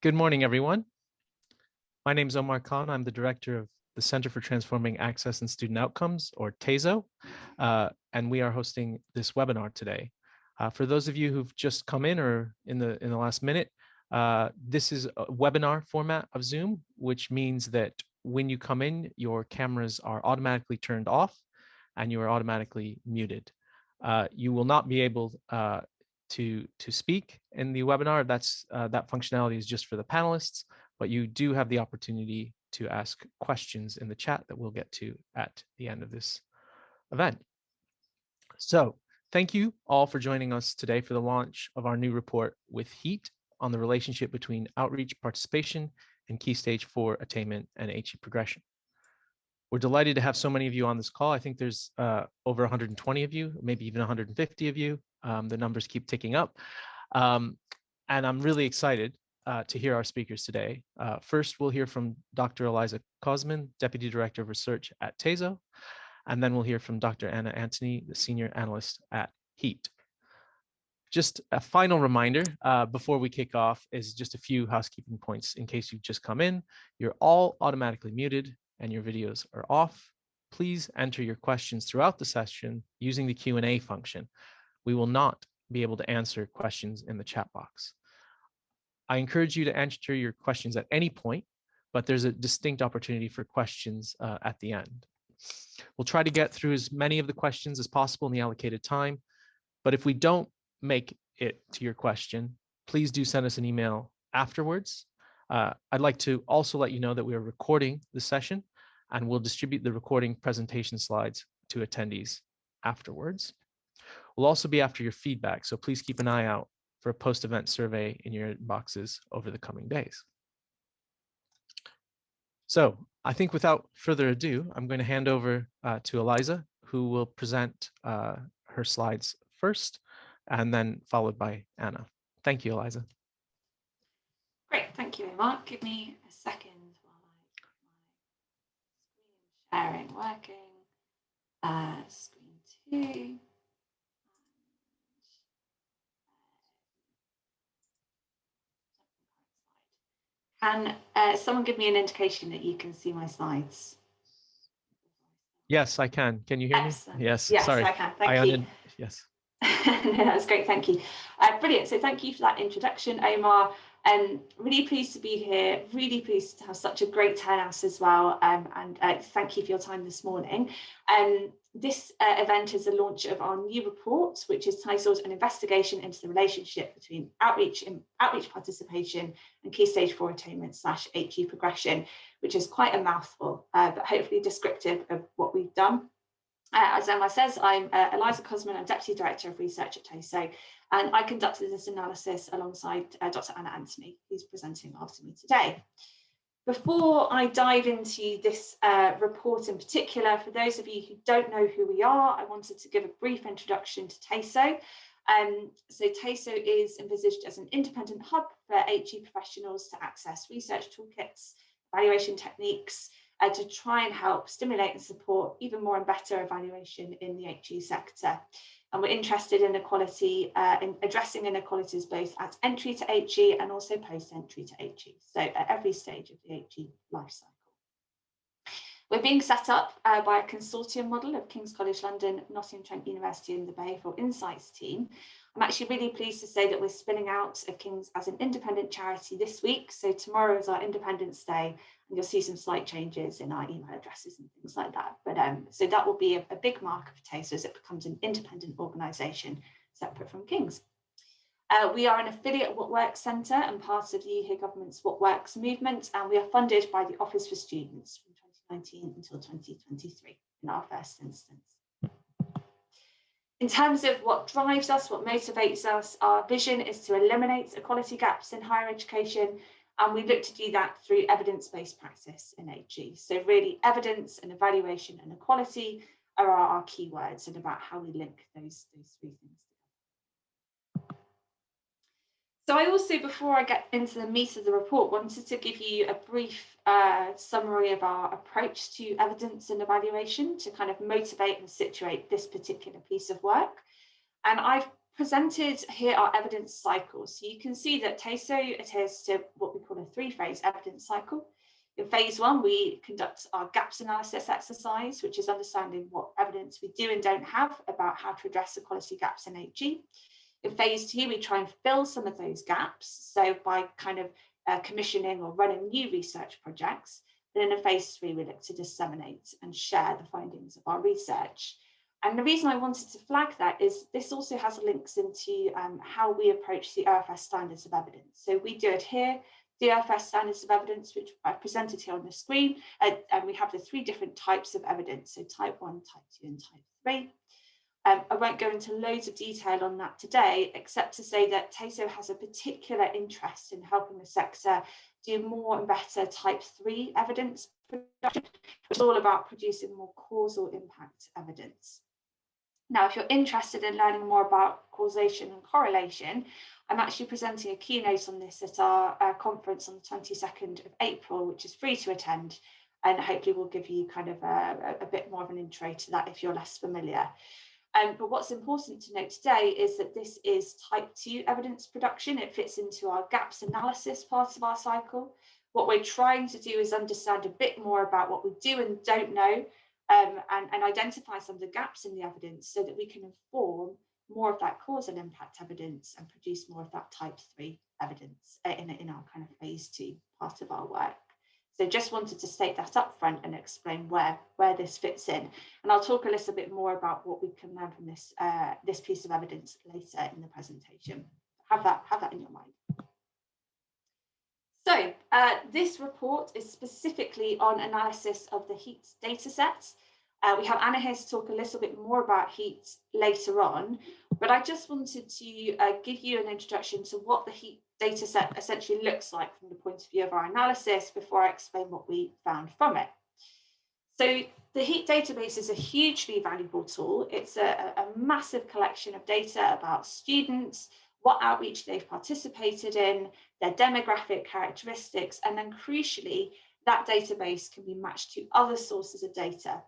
Good morning, everyone. My name is Omar Khan. I'm the director of the Center for Transforming Access and Student Outcomes, or TASO, and we are hosting this webinar today. For those of you who've just come in or in the last minute, this is a webinar format of Zoom, which means that when you come in, your cameras are automatically turned off and you are automatically muted. You will not be able to speak in the webinar. That functionality is just for the panelists, but you do have the opportunity to ask questions in the chat that we'll get to at the end of this event. So thank you all for joining us today for the launch of our new report with HEAT on the relationship between outreach participation and Key Stage 4 attainment and HE progression. We're delighted to have so many of you on this call. I think there's over 120 of you, maybe even 150 of you. The numbers keep ticking up. And I'm really excited to hear our speakers today. First, we'll hear from Dr. Eliza Kosman, Deputy Director of Research at TASO. And then we'll hear from Dr. Anna Antony, the Senior Analyst at HEAT. Just a final reminder before we kick off is just a few housekeeping points in case you've just come in. You're all automatically muted and your videos are off. Please enter your questions throughout the session using the Q&A function. We will not be able to answer questions in the chat box. I encourage you to enter your questions at any point, but there's a distinct opportunity for questions at the end. We'll try to get through as many of the questions as possible in the allocated time, but if we don't make it to your question, please do send us an email afterwards. I'd like to also let you know that we are recording the session and we'll distribute the recording presentation slides to attendees afterwards. We'll also be after your feedback, so please keep an eye out for a post-event survey in your inboxes over the coming days. So I think without further ado, I'm going to hand over to Eliza, who will present her slides first, and then followed by Anna. Thank you, Eliza. Great, thank you, Omar. Give me a second while I get my screen sharing working. Screen 2. Can someone give me an indication that you can see my slides? Yes, I can. Can you hear Excellent. me? Yes, yes, sorry. I can. Thank you. Yes. No, that's great. Thank you. Brilliant. So thank you for that introduction, Omar. Really pleased to be here. Really pleased to have such a great turnout as well. And thank you for your time this morning. This event is the launch of our new report, which is titled An Investigation into the Relationship Between Outreach Participation and Key Stage 4 Attainment / HE Progression, which is quite a mouthful, but hopefully descriptive of what we've done. As Emma says, I'm Eliza Kosman. I'm Deputy Director of Research at TASO, and I conducted this analysis alongside Dr. Anna Antony, who's presenting after me today. Before I dive into this report in particular, for those of you who don't know who we are, I wanted to give a brief introduction to TASO. So TASO is envisaged as an independent hub for HE professionals to access research toolkits, evaluation techniques, to try and help stimulate and support even more and better evaluation in the HE sector. And we're interested in equality, in addressing inequalities both at entry to HE and also post-entry to HE, so at every stage of the HE life cycle. We're being set up by a consortium model of King's College London, Nottingham Trent University and the Behavioural Insights team. I'm actually really pleased to say that we're spinning out of King's as an independent charity this week. So tomorrow is our Independence Day, and you'll see some slight changes in our email addresses and things like that. But so that will be a big mark of TASO as it becomes an independent organisation separate from King's. We are an affiliate of What Works Centre and part of the UK government's What Works movement, and we are funded by the Office for Students from 2019 until 2023 in our first instance. In terms of what drives us, what motivates us, our vision is to eliminate equality gaps in higher education, and we look to do that through evidence-based practice in HE. So really evidence and evaluation and equality are our key words and about how we link those three things. So I also, before I get into the meat of the report, wanted to give you a brief summary of our approach to evidence and evaluation to kind of motivate and situate this particular piece of work. And I've presented here are evidence cycles. So you can see that TASO adheres to what we call a three-phase evidence cycle. In phase one, we conduct our gaps analysis exercise, which is understanding what evidence we do and don't have about how to address the quality gaps in HE. In phase two, we try and fill some of those gaps, so by kind of commissioning or running new research projects. And in phase three, we look to disseminate and share the findings of our research. And the reason I wanted to flag that is this also has links into how we approach the OFS standards of evidence. So we do adhere the OFS standards of evidence, which I've presented here on the screen, and we have the three different types of evidence, so type 1, type 2, and type 3. I won't go into loads of detail on that today, except to say that TASO has a particular interest in helping the sector do more and better type 3 evidence production, which is all about producing more causal impact evidence. Now, if you're interested in learning more about causation and correlation, I'm actually presenting a keynote on this at our conference on the 22nd of April, which is free to attend, and hopefully will give you kind of a bit more of an intro to that if you're less familiar. But what's important to note today is that this is type 2 evidence production. It fits into our gaps analysis part of our cycle. What we're trying to do is understand a bit more about what we do and don't know, and identify some of the gaps in the evidence so that we can inform more of that causal impact evidence and produce more of that type 3 evidence in our kind of phase 2 part of our work. So just wanted to state that up front and explain where this fits in. And I'll talk a little bit more about what we can learn from this piece of evidence later in the presentation. Have that in your mind. So this report is specifically on analysis of the HEAT datasets. We have Anna here to talk a little bit more about HEAT later on, but I just wanted to give you an introduction to what the HEAT dataset essentially looks like from the point of view of our analysis before I explain what we found from it. So the HEAT database is a hugely valuable tool. It's a massive collection of data about students, what outreach they've participated in, their demographic characteristics, and then crucially, that database can be matched to other sources of data.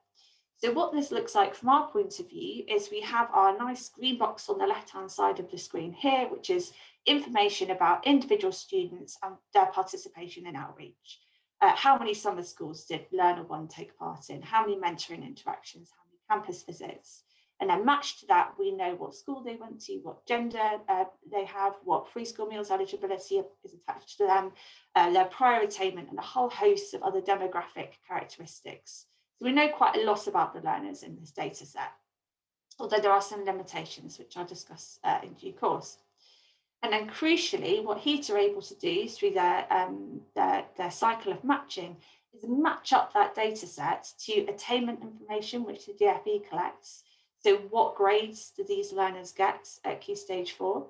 So what this looks like from our point of view is we have our nice green box on the left-hand side of the screen here, which is information about individual students and their participation in outreach. How many summer schools did Learner One take part in? How many mentoring interactions? How many campus visits? And then matched to that, we know what school they went to, what gender they have, what free school meals eligibility is attached to them, their prior attainment, and a whole host of other demographic characteristics. So we know quite a lot about the learners in this data set, although there are some limitations, which I'll discuss in due course. And then crucially, what HEAT are able to do through their cycle of matching is match up that data set to attainment information, which the DFE collects. So what grades do these learners get at Key Stage 4,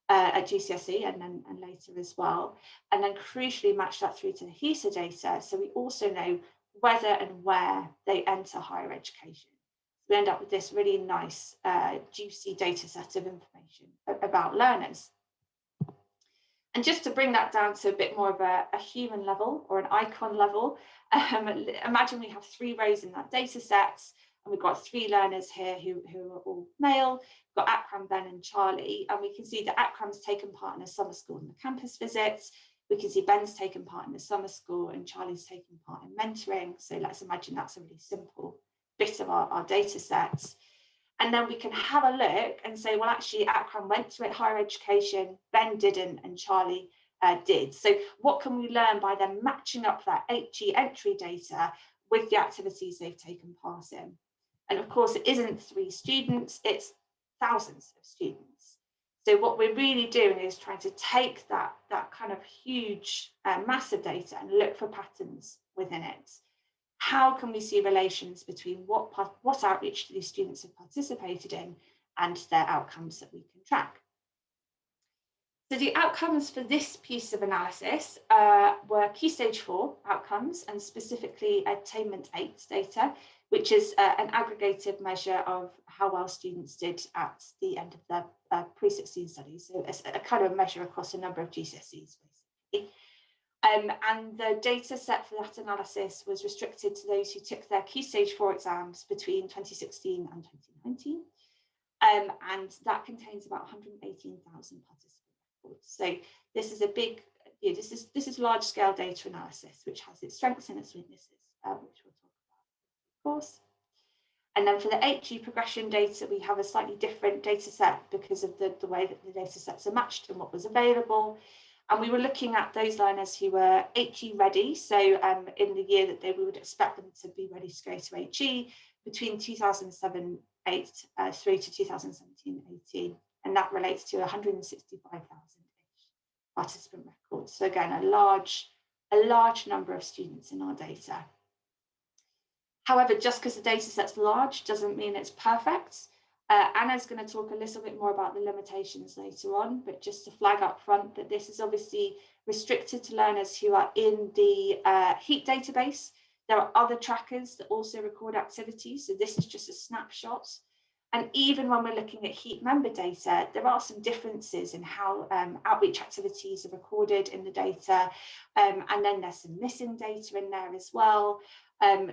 at GCSE and later as well? And then crucially match that through to the HESA data. So we also know whether and where they enter higher education. So we end up with this really nice, juicy data set of information about learners. And just to bring that down to a bit more of a human level or an icon level, imagine we have 3 rows in that data set, and we've got 3 learners here who are all male. We've got Akram, Ben, and Charlie, and we can see that Akram's taken part in a summer school and the campus visits. We can see Ben's taken part in the summer school and Charlie's taken part in mentoring. So let's imagine that's a really simple bit of our data sets. And then we can have a look and say, well, actually, Akram went to higher education, Ben didn't, and Charlie did. So what can we learn by then matching up that HE entry data with the activities they've taken part in? And of course, it isn't 3 students, it's thousands of students. So what we're really doing is trying to take that kind of huge, massive data and look for patterns within it. How can we see relations between what outreach these students have participated in and their outcomes that we can track? So the outcomes for this piece of analysis were Key Stage 4 outcomes, and specifically Attainment 8 data, which is an aggregated measure of how well students did at the end of their pre-16 studies. So it's a kind of measure across a number of GCSEs, basically. And the data set for that analysis was restricted to those who took their Key Stage 4 exams between 2016 and 2019. and that contains about 118,000 participant records. So this is a big, this is large scale data analysis, which has its strengths and its weaknesses, which we'll talk about, of course. And then for the HE progression data, we have a slightly different data set because of the way that the data sets are matched and what was available. And we were looking at those learners who were HE ready. So in the year that we would expect them to be ready to go to HE between 2007-8 through to 2017-18. And that relates to 165,000 participant records. So again, a large number of students in our data. However, just because the data set's large doesn't mean it's perfect. Anna's going to talk a little bit more about the limitations later on, but just to flag up front that this is obviously restricted to learners who are in the HEAT database. There are other trackers that also record activities, so this is just a snapshot. And even when we're looking at HEAT member data, there are some differences in how outreach activities are recorded in the data, and then there's some missing data in there as well.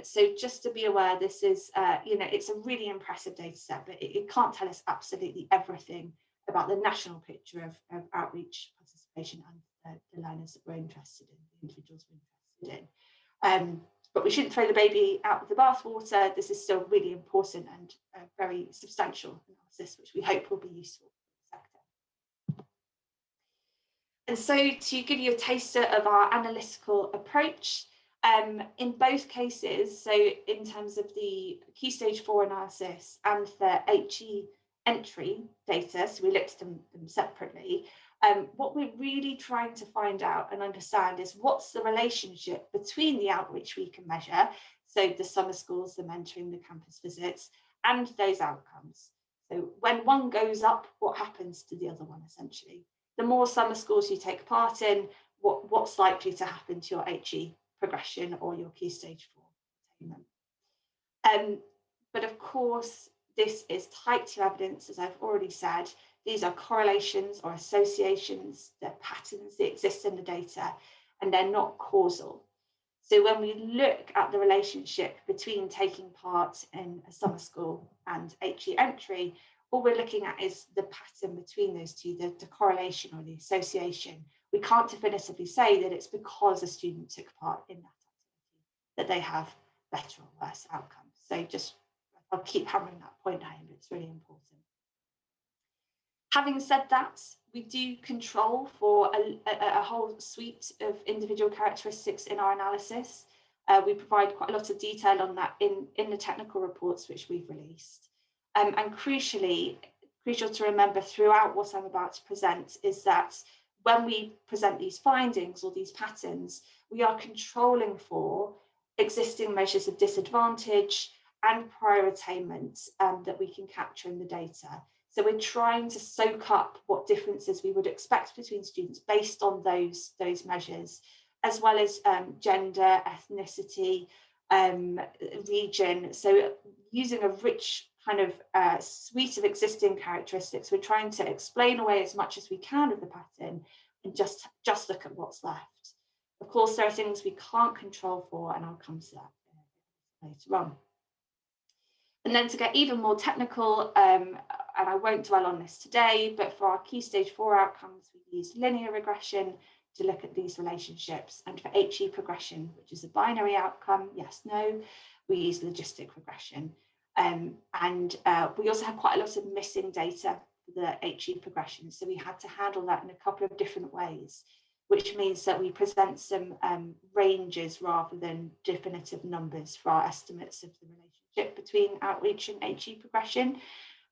So just to be aware, this is, it's a really impressive data set, but it can't tell us absolutely everything about the national picture of outreach participation and the learners that we're interested in, the individuals we're interested in. But we shouldn't throw the baby out with the bathwater. This is still really important and a very substantial analysis, which we hope will be useful for the sector. And so to give you a taster of our analytical approach, in both cases, so in terms of the Key Stage 4 analysis and the HE entry data, so we looked at them separately, what we're really trying to find out and understand is what's the relationship between the outreach we can measure, so the summer schools, the mentoring, the campus visits, and those outcomes. So when one goes up, what happens to the other one, essentially? The more summer schools you take part in, what's likely to happen to your HE progression or your Key Stage 4 attainment. But of course, this is tied to evidence, as I've already said. These are correlations or associations, they're patterns that exist in the data, and they're not causal. So when we look at the relationship between taking part in a summer school and HE entry, all we're looking at is the pattern between those two, the correlation or the association. We can't definitively say that it's because a student took part in that activity that they have better or worse outcomes. So I'll keep hammering that point home, it's really important. Having said that, we do control for a whole suite of individual characteristics in our analysis. We provide quite a lot of detail on that in the technical reports which we've released. And crucial to remember throughout what I'm about to present is that when we present these findings or these patterns, we are controlling for existing measures of disadvantage and prior attainment that we can capture in the data. So we're trying to soak up what differences we would expect between students based on those measures, as well as gender, ethnicity, region. So using a rich kind of suite of existing characteristics, we're trying to explain away as much as we can of the pattern and just look at what's left. Of course, there are things we can't control for, and I'll come to that later on. And then to get even more technical, and I won't dwell on this today, but for our Key Stage 4 outcomes, we use linear regression to look at these relationships. And for HE progression, which is a binary outcome, yes, no, we use logistic regression. And we also have quite a lot of missing data for the HE progression. So we had to handle that in a couple of different ways, which means that we present some ranges rather than definitive numbers for our estimates of the relationship between outreach and HE progression.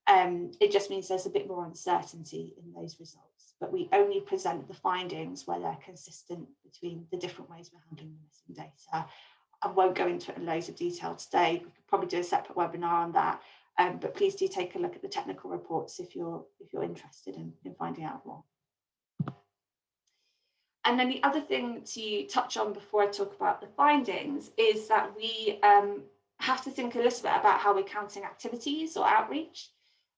It just means there's a bit more uncertainty in those results, but we only present the findings where they're consistent between the different ways we're handling the missing data. I won't go into it in loads of detail today. We could probably do a separate webinar on that, but please do take a look at the technical reports if you're interested in finding out more. And then the other thing to touch on before I talk about the findings is that we have to think a little bit about how we're counting activities or outreach.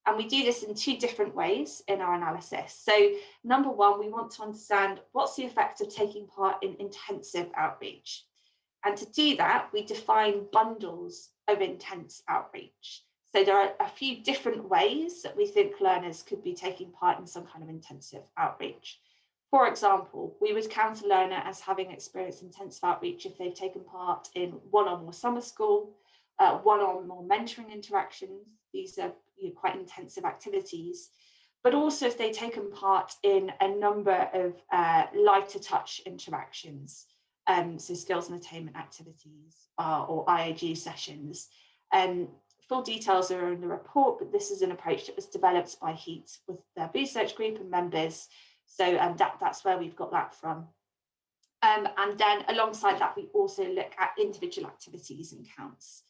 And we do this in two different ways in our analysis. So number one, we want to understand what's the effect of taking part in intensive outreach. And to do that, we define bundles of intense outreach. So there are a few different ways that we think learners could be taking part in some kind of intensive outreach. For example, we would count a learner as having experienced intensive outreach if they've taken part in one or more summer school, one or more mentoring interactions. These are quite intensive activities. But also if they've taken part in a number of lighter touch interactions, so skills and attainment activities or IAG sessions. Full details are in the report, but this is an approach that was developed by HEAT with their research group and members. So that's where we've got that from. And then alongside that, we also look at individual activities and counts.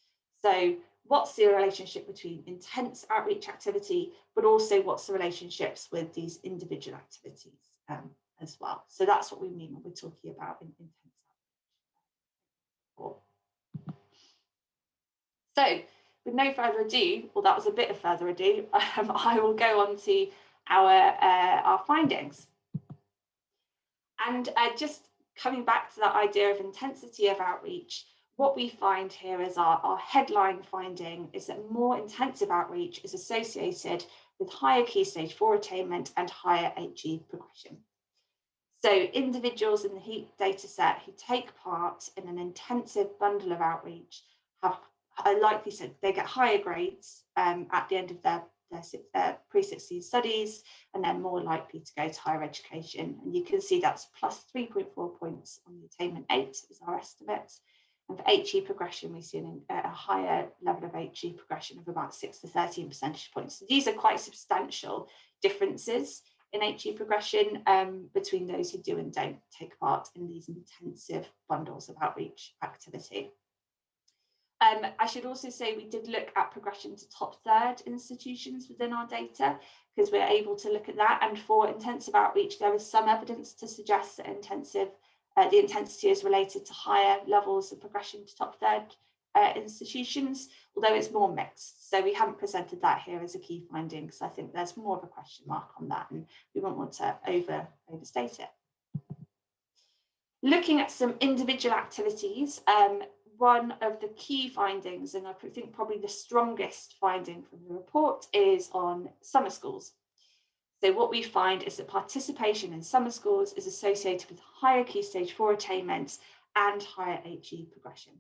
So what's the relationship between intense outreach activity, but also what's the relationships with these individual activities as well. So that's what we mean when we're talking about intense outreach. So with no further ado, well, that was a bit of further ado, I will go on to our findings. And just coming back to that idea of intensity of outreach, what we find here as our headline finding is that more intensive outreach is associated with higher Key Stage 4 attainment and higher HE progression. So individuals in the HEAT dataset who take part in an intensive bundle of outreach have likely said they get higher grades at the end of their pre-16 studies, and they're more likely to go to higher education. And you can see that's plus 3.4 points on the attainment 8 is our estimate. And for HE progression, we've seen a higher level of HE progression of about 6 to 13 percentage points. So these are quite substantial differences in HE progression between those who do and don't take part in these intensive bundles of outreach activity. I should also say we did look at progression to top third institutions within our data, because we're able to look at that. And for intensive outreach, there is some evidence to suggest that the intensity is related to higher levels of progression to top third institutions, although it's more mixed. So we haven't presented that here as a key finding, because I think there's more of a question mark on that, and we won't want to overstate it. Looking at some individual activities, one of the key findings, and I think probably the strongest finding from the report, is on summer schools. So what we find is that participation in summer schools is associated with higher Key Stage 4 attainment and higher HE progression.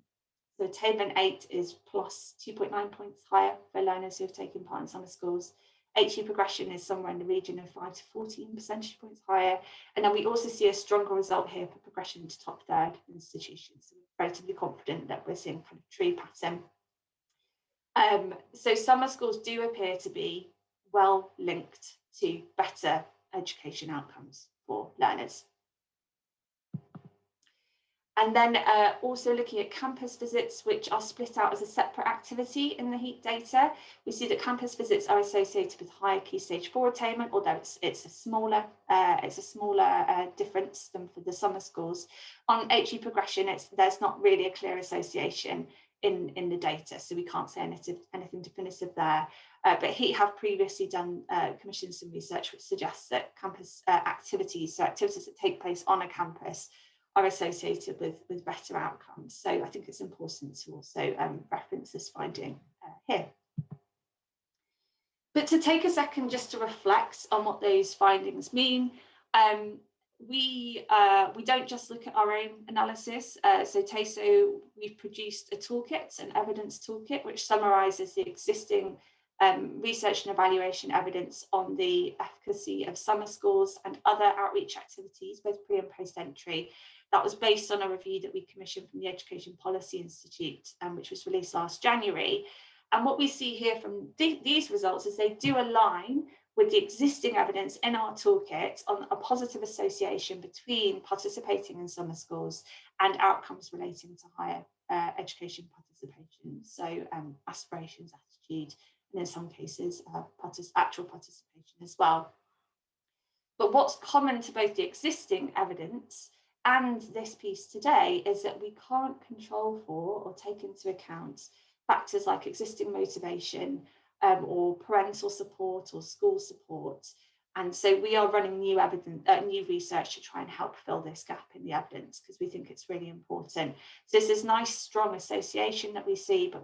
So attainment 8 is plus 2.9 points higher for learners who have taken part in summer schools. HE progression is somewhere in the region of 5 to 14 percentage points higher. And then we also see a stronger result here for progression to top third institutions. So we're relatively confident that we're seeing kind of true pattern. So summer schools do appear to be well linked to better education outcomes for learners. And then also looking at campus visits, which are split out as a separate activity in the HEAT data, we see that campus visits are associated with higher Key Stage 4 attainment, although it's a smaller difference than for the summer schools. On HE progression, there's not really a clear association in the data, so we can't say anything definitive there. But HEAT have previously commissioned some research which suggests that campus activities, so activities that take place on a campus, are associated with better outcomes. So I think it's important to also reference this finding here. But to take a second just to reflect on what those findings mean, we don't just look at our own analysis. So TASO, we've produced a toolkit, an evidence toolkit, which summarises the existing research and evaluation evidence on the efficacy of summer schools and other outreach activities, both pre and post entry. That was based on a review that we commissioned from the Education Policy Institute, which was released last January. And what we see here from these results is they do align with the existing evidence in our toolkit on a positive association between participating in summer schools and outcomes relating to higher education participation. So aspirations, attitude, and in some cases, actual participation as well. But what's common to both the existing evidence and this piece today is that we can't control for or take into account factors like existing motivation or parental support or school support And so we are running new research to try and help fill this gap in the evidence, because we think it's really important. So there's this nice, strong association that we see, but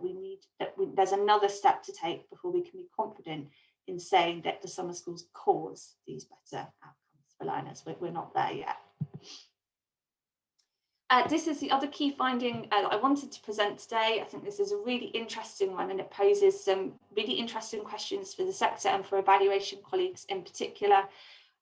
there's another step to take before we can be confident in saying that the summer schools cause these better outcomes for learners. We're not there yet. This is the other key finding that I wanted to present today. I think this is a really interesting one, and it poses some really interesting questions for the sector and for evaluation colleagues in particular.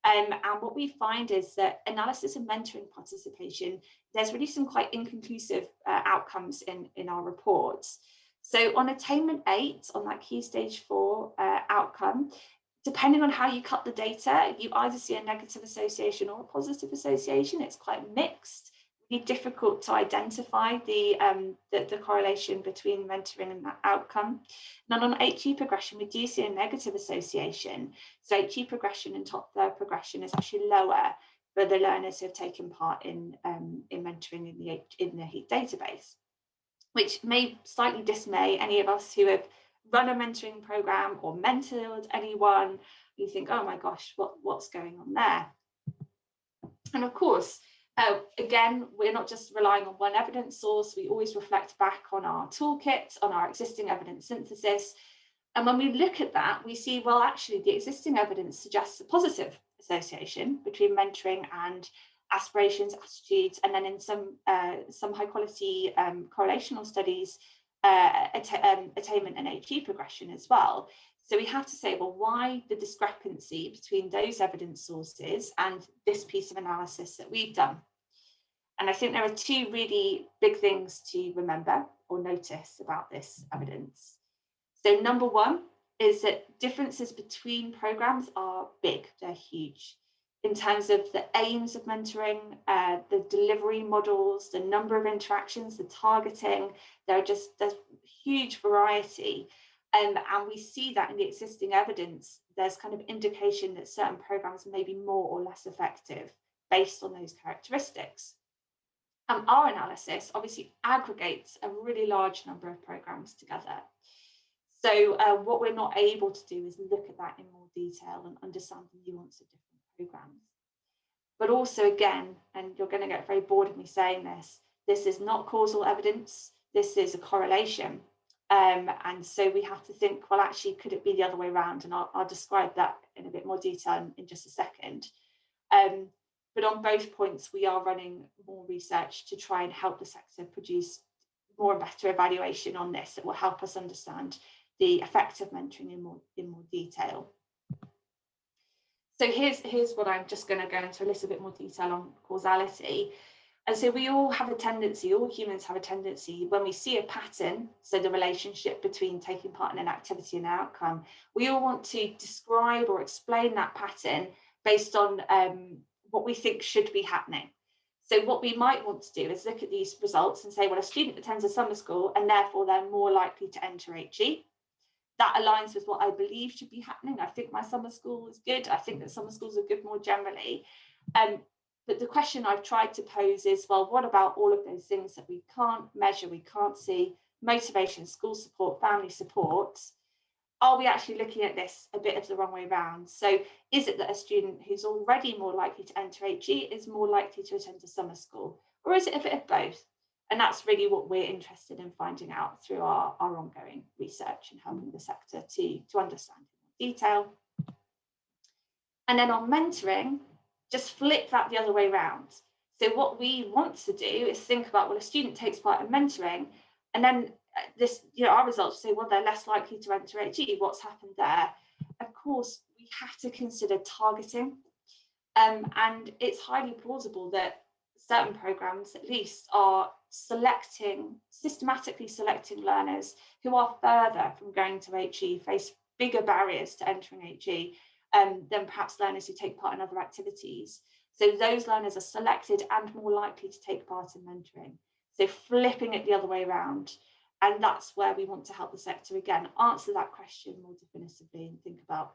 And what we find is that analysis and mentoring participation, there's really some quite inconclusive outcomes in our reports. So on attainment 8, on that key stage 4 outcome, depending on how you cut the data, you either see a negative association or a positive association. It's quite mixed. Really difficult to identify the correlation between mentoring and that outcome. And on HE progression, we do see a negative association. So HE progression and top third progression is actually lower for the learners who have taken part in mentoring in the HEAT database, which may slightly dismay any of us who have run a mentoring program or mentored anyone. You think, oh my gosh, what's going on there? And of course, again, we're not just relying on one evidence source. We always reflect back on our toolkit, on our existing evidence synthesis. And when we look at that, we see, well, actually, the existing evidence suggests a positive association between mentoring and aspirations, attitudes, and then in some high quality correlational studies, attainment and HE progression as well. So we have to say, well, why the discrepancy between those evidence sources and this piece of analysis that we've done? And I think there are two really big things to remember or notice about this evidence. So number one is that differences between programs are big, they're huge. In terms of the aims of mentoring, the delivery models, the number of interactions, the targeting, there's huge variety. And we see that in the existing evidence, there's kind of indication that certain programs may be more or less effective based on those characteristics. Our analysis obviously aggregates a really large number of programs together. So what we're not able to do is look at that in more detail and understand the nuance of different programs. But also, again, and you're going to get very bored of me saying this is not causal evidence, this is a correlation. And so we have to think, well, actually, could it be the other way around? And I'll describe that in a bit more detail in just a second. But on both points, we are running more research to try and help the sector produce more and better evaluation on this that will help us understand the effects of mentoring in more detail. So here's what I'm just going to go into a little bit more detail on causality. And so we all have a tendency, all humans have a tendency, when we see a pattern, so the relationship between taking part in an activity and outcome, we all want to describe or explain that pattern based on what we think should be happening. So what we might want to do is look at these results and say, well, a student attends a summer school and therefore they're more likely to enter HE. That aligns with what I believe should be happening. I think my summer school is good. I think that summer schools are good more generally. But the question I've tried to pose is, well, what about all of those things that we can't measure, we can't see, motivation, school support, family support? Are we actually looking at this a bit of the wrong way around? So is it that a student who's already more likely to enter HE is more likely to attend a summer school? Or is it a bit of both? And that's really what we're interested in finding out through our ongoing research and helping the sector to understand in more detail. And then on mentoring, just flip that the other way around. So what we want to do is think about, well, a student takes part in mentoring, and then our results say, well, they're less likely to enter HE. What's happened there? Of course, we have to consider targeting. And it's highly plausible that certain programs, at least, are systematically selecting learners who are further from going to HE, face bigger barriers to entering HE than perhaps learners who take part in other activities. So those learners are selected and more likely to take part in mentoring. So flipping it the other way around. And that's where we want to help the sector, again, answer that question more definitively and think about,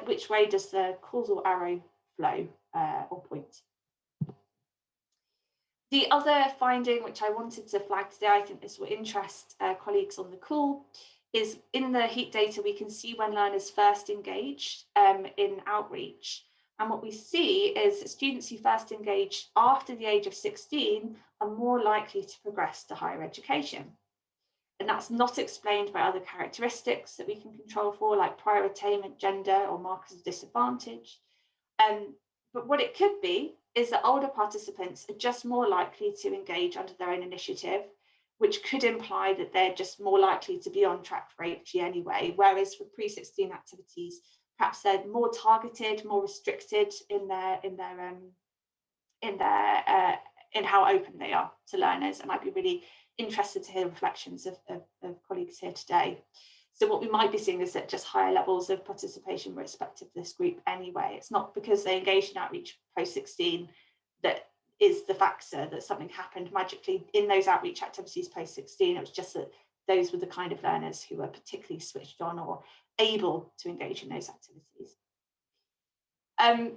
which way does the causal arrow flow or point? The other finding which I wanted to flag today, I think this will interest colleagues on the call, is in the heat data, we can see when learners first engaged in outreach. And what we see is that students who first engage after the age of 16 are more likely to progress to higher education. And that's not explained by other characteristics that we can control for, like prior attainment, gender, or markers of disadvantage. But what it could be is that older participants are just more likely to engage under their own initiative, which could imply that they're just more likely to be on track for HE anyway, whereas for pre-16 activities, perhaps they're more targeted, more restricted in how open they are to learners. And I'd be really interested to hear reflections of colleagues here today. So what we might be seeing is that just higher levels of participation were expected for this group anyway. It's not because they engaged in outreach post-16 that is the factor that something happened magically in those outreach activities post-16. It was just that those were the kind of learners who were particularly switched on or able to engage in those activities. And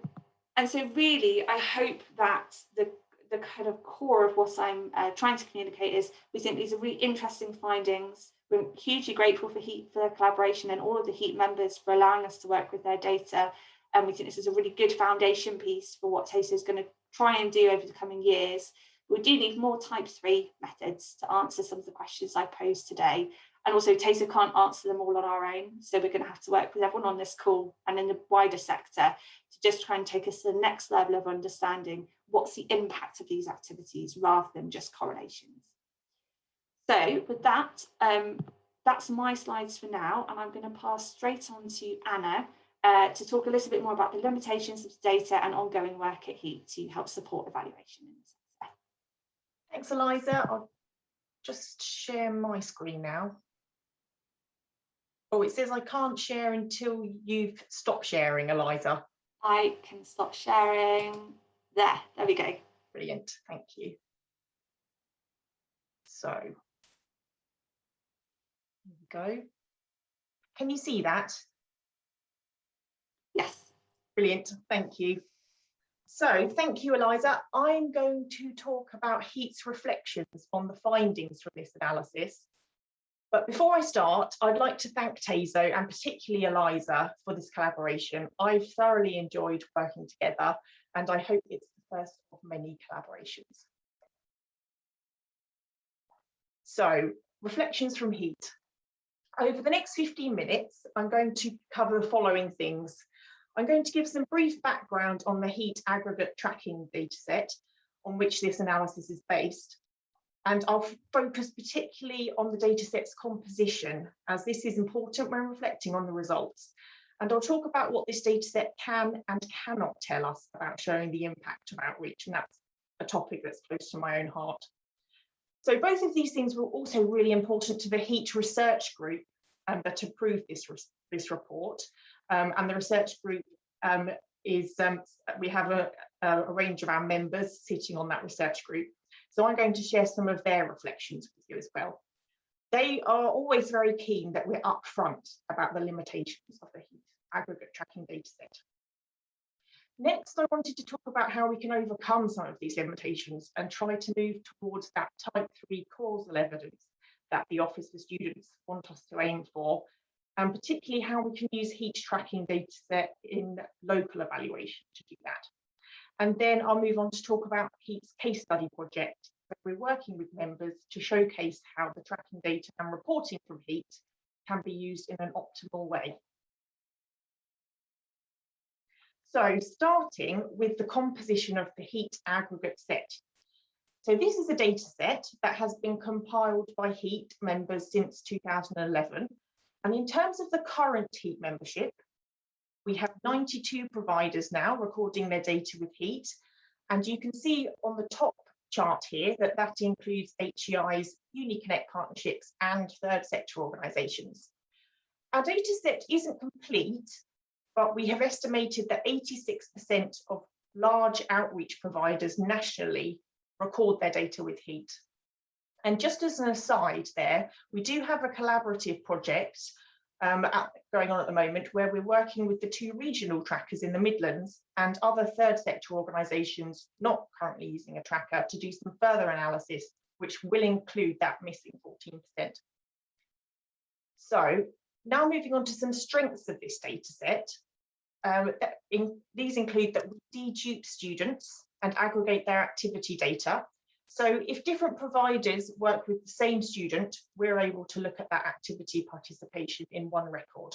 so really, I hope that the kind of core of what I'm trying to communicate is we think these are really interesting findings. We're hugely grateful for HEAT for their collaboration and all of the HEAT members for allowing us to work with their data. And we think this is a really good foundation piece for what TASO is going to try and do over the coming years. We do need more type 3 methods to answer some of the questions I posed today. And also TASO can't answer them all on our own. So we're going to have to work with everyone on this call and in the wider sector to just try and take us to the next level of understanding what's the impact of these activities rather than just correlations. So with that, that's my slides for now, and I'm going to pass straight on to Anna to talk a little bit more about the limitations of the data and ongoing work at HEAT to help support evaluation. Thanks, Eliza. I'll just share my screen now. Oh, it says I can't share until you've stopped sharing, Eliza. I can stop sharing. There we go. Brilliant, thank you. So, here we go. Can you see that? Yes. Brilliant, thank you. So, thank you, Eliza. I'm going to talk about HEAT's reflections on the findings from this analysis. But before I start, I'd like to thank TASO and particularly Eliza for this collaboration. I've thoroughly enjoyed working together, and I hope it's the first of many collaborations. So, reflections from HEAT. Over the next 15 minutes, I'm going to cover the following things. I'm going to give some brief background on the HEAT aggregate tracking dataset on which this analysis is based. And I'll focus particularly on the dataset's composition, as this is important when reflecting on the results. And I'll talk about what this dataset can and cannot tell us about showing the impact of outreach, and that's a topic that's close to my own heart. So both of these things were also really important to the HEAT research group that approved this report. And the research group we have a range of our members sitting on that research group. So I'm going to share some of their reflections with you as well. They are always very keen that we're upfront about the limitations of the HEAT aggregate tracking dataset. Next, I wanted to talk about how we can overcome some of these limitations and try to move towards that type 3 causal evidence that the Office for Students want us to aim for, and particularly how we can use HEAT tracking dataset in local evaluation to do that. And then I'll move on to talk about HEAT's case study project, where we're working with members to showcase how the tracking data and reporting from HEAT can be used in an optimal way. So starting with the composition of the HEAT aggregate set. So this is a data set that has been compiled by HEAT members since 2011. And in terms of the current HEAT membership, we have 92 providers now recording their data with HEAT. And you can see on the top chart here that that includes HEI's UniConnect partnerships and third sector organisations. Our data set isn't complete, but we have estimated that 86% of large outreach providers nationally record their data with HEAT. And just as an aside there, we do have a collaborative project going on at the moment where we're working with the 2 regional trackers in the Midlands and other third sector organisations not currently using a tracker to do some further analysis, which will include that missing 14%. So now moving on to some strengths of this data set. These include that we dedupe students and aggregate their activity data. So if different providers work with the same student, we're able to look at that activity participation in one record.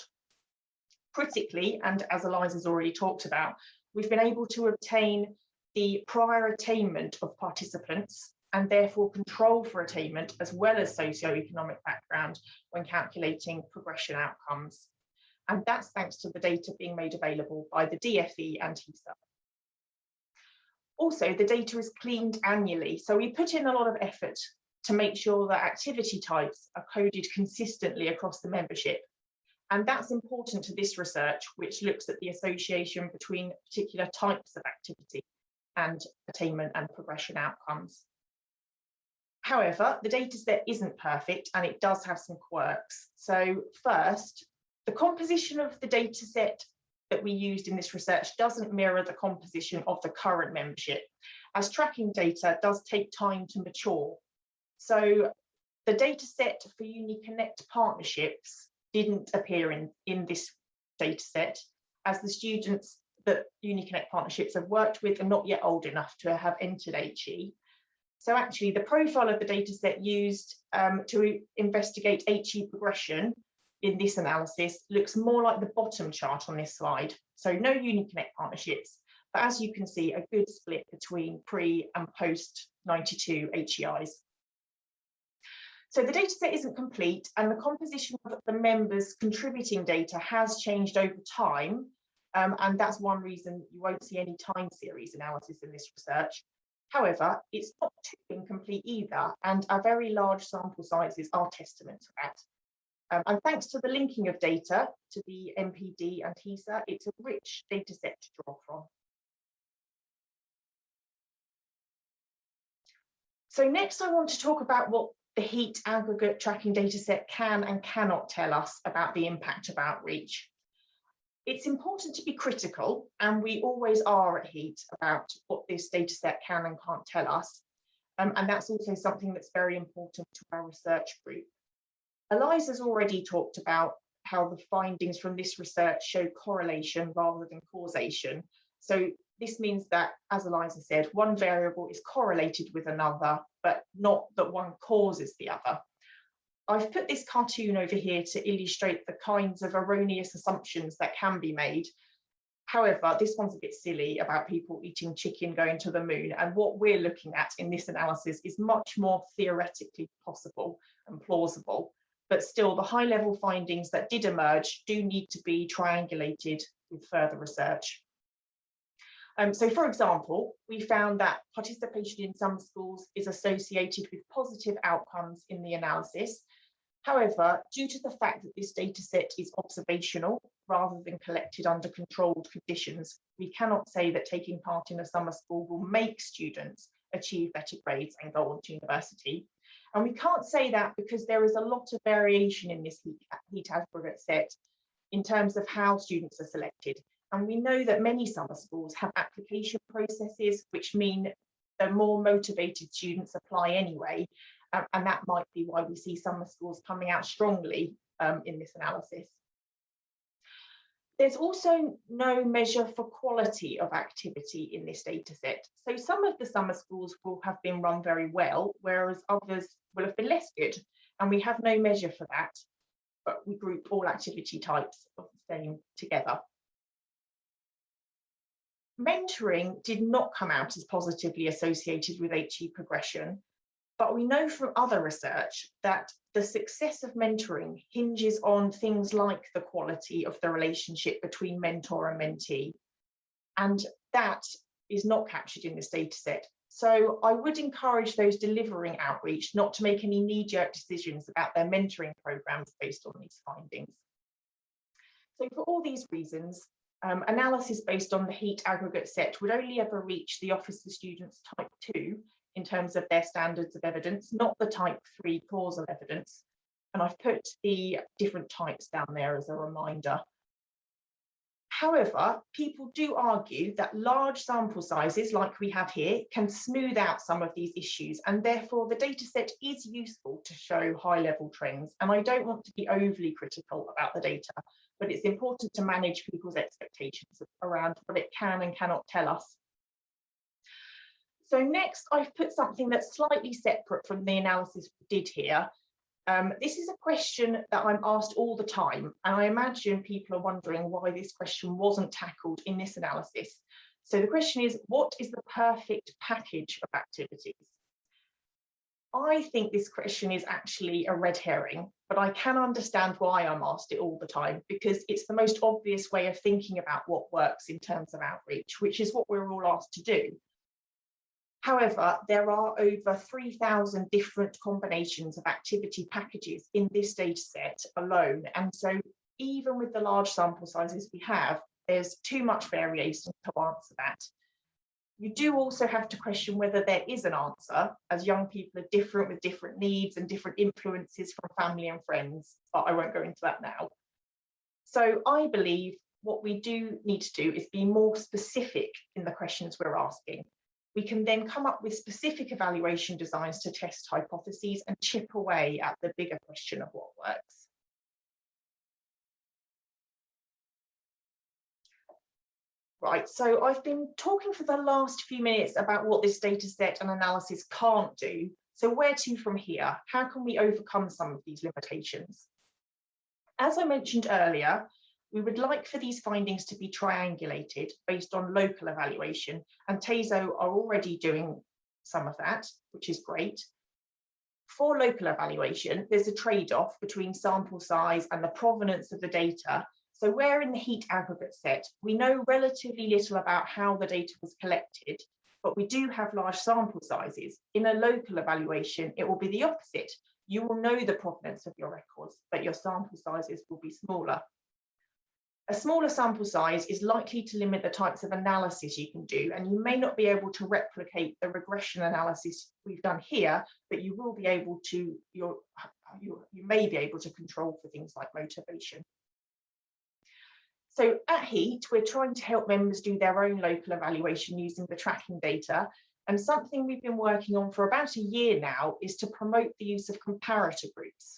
Critically, and as Eliza's already talked about, we've been able to obtain the prior attainment of participants and therefore control for attainment as well as socioeconomic background when calculating progression outcomes. And that's thanks to the data being made available by the DFE and HESA. Also, the data is cleaned annually, so we put in a lot of effort to make sure that activity types are coded consistently across the membership. And that's important to this research, which looks at the association between particular types of activity and attainment and progression outcomes. However, the data set isn't perfect and it does have some quirks. So first, the composition of the data set that we used in this research doesn't mirror the composition of the current membership, as tracking data does take time to mature. So the data set for UniConnect partnerships didn't appear in this data set, as the students that UniConnect partnerships have worked with are not yet old enough to have entered HE. So actually the profile of the data set used to investigate HE progression in this analysis looks more like the bottom chart on this slide. So no UniConnect partnerships, but as you can see, a good split between pre and post 92 HEIs. So the data set isn't complete and the composition of the members contributing data has changed over time. And that's one reason you won't see any time series analysis in this research. However, it's not too incomplete either, and our very large sample sizes are testament to that. And thanks to the linking of data to the MPD and HESA, it's a rich data set to draw from. So next I want to talk about what the HEAT aggregate tracking data set can and cannot tell us about the impact of outreach. It's important to be critical, and we always are at HEAT about what this data set can and can't tell us. And that's also something that's very important to our research group. Eliza's already talked about how the findings from this research show correlation rather than causation. So this means that, as Eliza said, one variable is correlated with another, but not that one causes the other. I've put this cartoon over here to illustrate the kinds of erroneous assumptions that can be made. However, this one's a bit silly about people eating chicken going to the moon, and what we're looking at in this analysis is much more theoretically possible and plausible, but still the high-level findings that did emerge do need to be triangulated with further research. So for example, we found that participation in summer schools is associated with positive outcomes in the analysis. However, due to the fact that this data set is observational rather than collected under controlled conditions, we cannot say that taking part in a summer school will make students achieve better grades and go on to university. And we can't say that because there is a lot of variation in this HEAT aggregate set in terms of how students are selected. And we know that many summer schools have application processes, which mean the more motivated students apply anyway. And that might be why we see summer schools coming out strongly in this analysis. There's also no measure for quality of activity in this data set. So some of the summer schools will have been run very well, whereas others will have been less good. And we have no measure for that, but we group all activity types of the same together. Mentoring did not come out as positively associated with HE progression, but we know from other research that the success of mentoring hinges on things like the quality of the relationship between mentor and mentee, and that is not captured in this data set. So I would encourage those delivering outreach not to make any knee-jerk decisions about their mentoring programs based on these findings. So for all these reasons, analysis based on the HEAT aggregate set would only ever reach the Office for Students Type 2 in terms of their standards of evidence, not the Type 3 causal evidence. And I've put the different types down there as a reminder. However, people do argue that large sample sizes, like we have here, can smooth out some of these issues, and therefore the dataset is useful to show high-level trends. And I don't want to be overly critical about the data, but it's important to manage people's expectations around what it can and cannot tell us. So next, I've put something that's slightly separate from the analysis we did here. This is a question that I'm asked all the time, and I imagine people are wondering why this question wasn't tackled in this analysis. So the question is, what is the perfect package of activities? I think this question is actually a red herring, but I can understand why I'm asked it all the time, because it's the most obvious way of thinking about what works in terms of outreach, which is what we're all asked to do. However, there are over 3,000 different combinations of activity packages in this dataset alone. And so even with the large sample sizes we have, there's too much variation to answer that. You do also have to question whether there is an answer, as young people are different with different needs and different influences from family and friends, but I won't go into that now. So I believe what we do need to do is be more specific in the questions we're asking. We can then come up with specific evaluation designs to test hypotheses and chip away at the bigger question of what works. Right, so I've been talking for the last few minutes about what this data set and analysis can't do. So where to from here? How can we overcome some of these limitations? As I mentioned earlier, we would like for these findings to be triangulated based on local evaluation, and TASO are already doing some of that, which is great. For local evaluation, there's a trade-off between sample size and the provenance of the data. So where in the heat aggregate set, we know relatively little about how the data was collected, but we do have large sample sizes. In a local evaluation, it will be the opposite. You will know the provenance of your records, but your sample sizes will be smaller. A smaller sample size is likely to limit the types of analysis you can do, and you may not be able to replicate the regression analysis we've done here, but you will be able to, you may be able to control for things like motivation. So at HEAT, we're trying to help members do their own local evaluation using the tracking data, and something we've been working on for about a year now is to promote the use of comparator groups.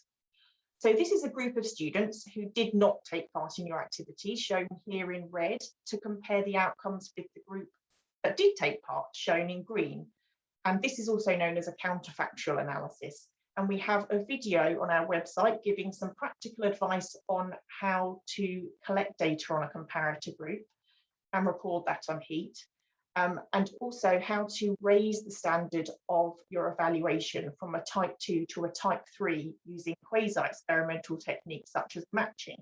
So this is a group of students who did not take part in your activities, shown here in red, to compare the outcomes with the group that did take part, shown in green. And this is also known as a counterfactual analysis. And we have a video on our website giving some practical advice on how to collect data on a comparator group and record that on HEAT. And also how to raise the standard of your evaluation from a type 2 to a type 3 using quasi-experimental techniques such as matching.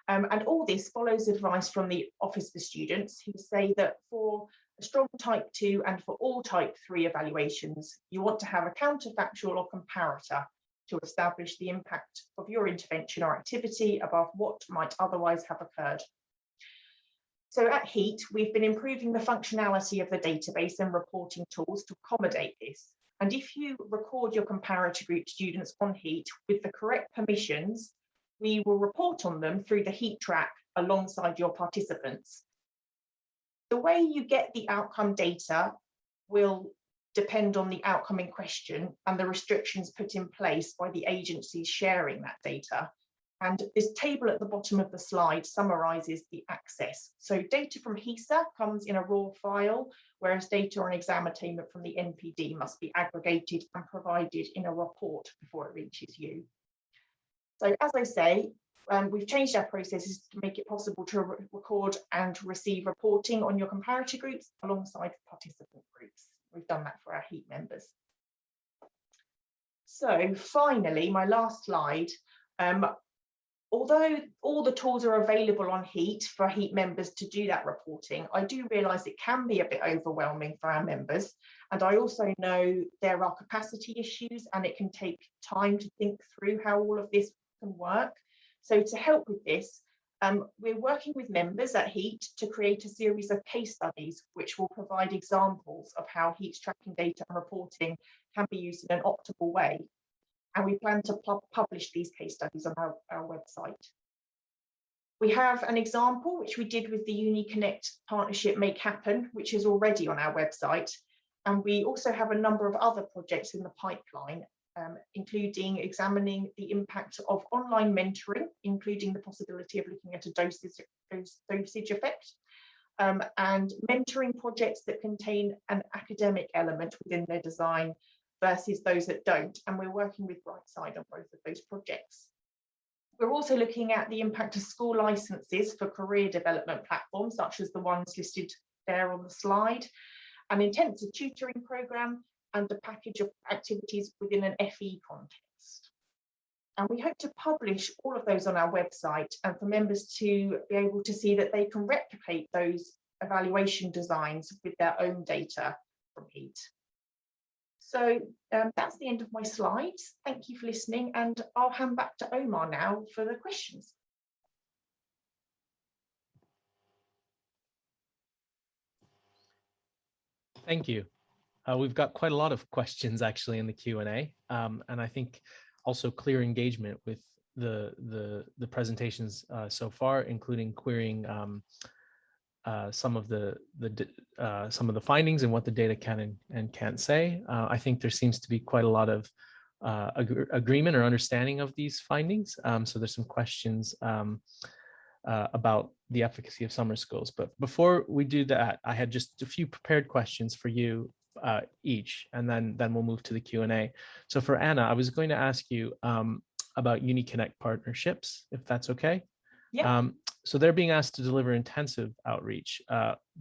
And all this follows advice from the Office for Students, who say that for a strong type 2 and for all type 3 evaluations, you want to have a counterfactual or comparator to establish the impact of your intervention or activity above what might otherwise have occurred. So at HEAT, we've been improving the functionality of the database and reporting tools to accommodate this. And if you record your comparator group students on HEAT with the correct permissions, we will report on them through the HEAT track alongside your participants. The way you get the outcome data will depend on the outcome in question and the restrictions put in place by the agencies sharing that data. And this table at the bottom of the slide summarises the access. So data from HESA comes in a raw file, whereas data on exam attainment from the NPD must be aggregated and provided in a report before it reaches you. So as I say, we've changed our processes to make it possible to record and receive reporting on your comparator groups alongside participant groups. We've done that for our HEAT members. So finally, my last slide. Although all the tools are available on HEAT for HEAT members to do that reporting, I do realise it can be a bit overwhelming for our members. And I also know there are capacity issues and it can take time to think through how all of this can work. So to help with this, we're working with members at HEAT to create a series of case studies which will provide examples of how HEAT's tracking data and reporting can be used in an optimal way. And we plan to publish these case studies on our website. We have an example, which we did with the UniConnect partnership Make Happen, which is already on our website. And we also have a number of other projects in the pipeline, including examining the impact of online mentoring, including the possibility of looking at a dosage effect, and mentoring projects that contain an academic element within their design versus those that don't. And we're working with Brightside on both of those projects. We're also looking at the impact of school licenses for career development platforms, such as the ones listed there on the slide, an intensive tutoring programme, and a package of activities within an FE context. And we hope to publish all of those on our website and for members to be able to see that they can replicate those evaluation designs with their own data from HEAT. So that's the end of my slides. Thank you for listening, and I'll hand back to Omar now for the questions. Thank you. We've got quite a lot of questions actually in the Q&A, and I think also clear engagement with the presentations so far, including querying some of the findings and what the data can and can't say. I think there seems to be quite a lot of agreement or understanding of these findings. So there's some questions about the efficacy of summer schools. But before we do that, I had just a few prepared questions for you each, and then we'll move to the Q&A. So for Anna, I was going to ask you about UniConnect partnerships, if that's okay. Yeah. So they're being asked to deliver intensive outreach,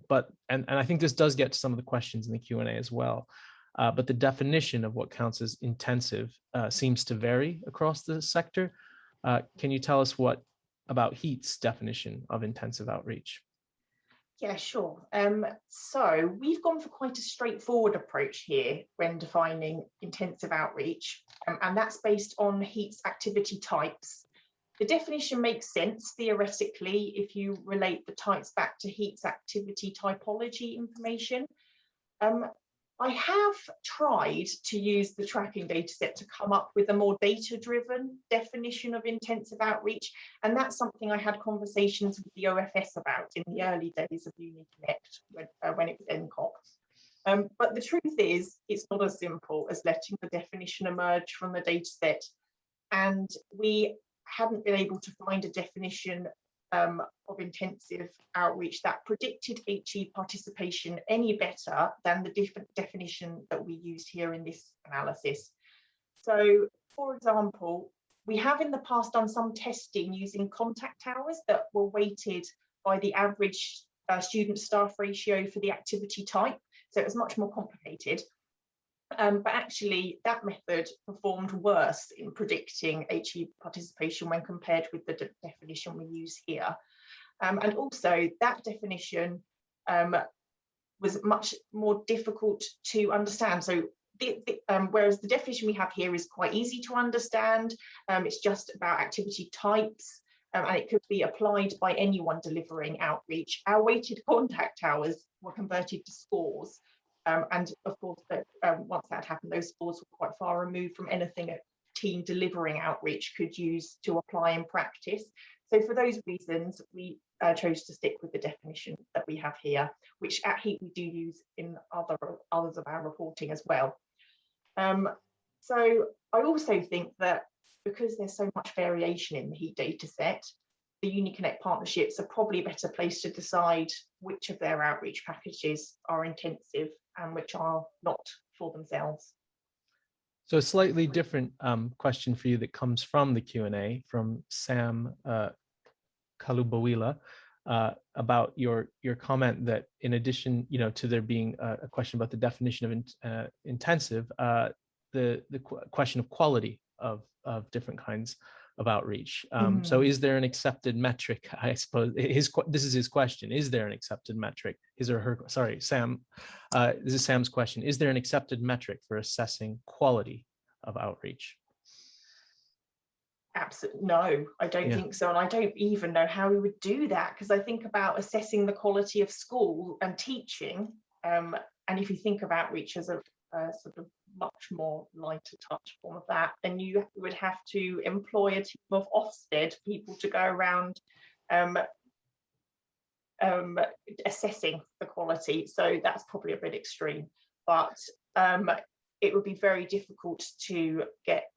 but I think this does get to some of the questions in the Q&A as well. But the definition of what counts as intensive seems to vary across the sector. Can you tell us what about HEAT's definition of intensive outreach? Yeah, sure. So we've gone for quite a straightforward approach here when defining intensive outreach, and that's based on HEAT's activity types. The definition makes sense theoretically if you relate the types back to HEAT's activity typology information. I have tried to use the tracking dataset to come up with a more data-driven definition of intensive outreach, and that's something I had conversations with the OFS about in the early days of UniConnect when it was NCOP. But the truth is, it's not as simple as letting the definition emerge from the dataset, and we hadn't been able to find a definition of intensive outreach that predicted HE participation any better than the different definition that we used here in this analysis. So, for example, we have in the past done some testing using contact hours that were weighted by the average student staff ratio for the activity type. So it was much more complicated. But actually, that method performed worse in predicting HE participation when compared with the definition we use here. And also, that definition was much more difficult to understand. So, whereas the definition we have here is quite easy to understand, it's just about activity types, and it could be applied by anyone delivering outreach. Our weighted contact hours were converted to scores. And of course, once that happened, those scores were quite far removed from anything a team delivering outreach could use to apply in practice. So for those reasons, we chose to stick with the definition that we have here, which at HEAT we do use in others of our reporting as well. So I also think that because there's so much variation in the HEAT data set, the UniConnect partnerships are probably a better place to decide which of their outreach packages are intensive and which are not for themselves. So a slightly different question for you that comes from the Q&A from Sam Kalubawila about your comment that in addition, to there being a question about the definition of intensive, the question of quality of different kinds of outreach. So is there an accepted metric? I suppose this is his question. Is there an accepted metric? His or her, sorry, Sam, this is Sam's question. Is there an accepted metric for assessing quality of outreach? Absolutely no, I don't think so. And I don't even know how we would do that, because I think about assessing the quality of school and teaching. And if you think of outreach as a sort of much more lighter touch form of that, then you would have to employ a team of Ofsted people to go around assessing the quality. So that's probably a bit extreme, but it would be very difficult to get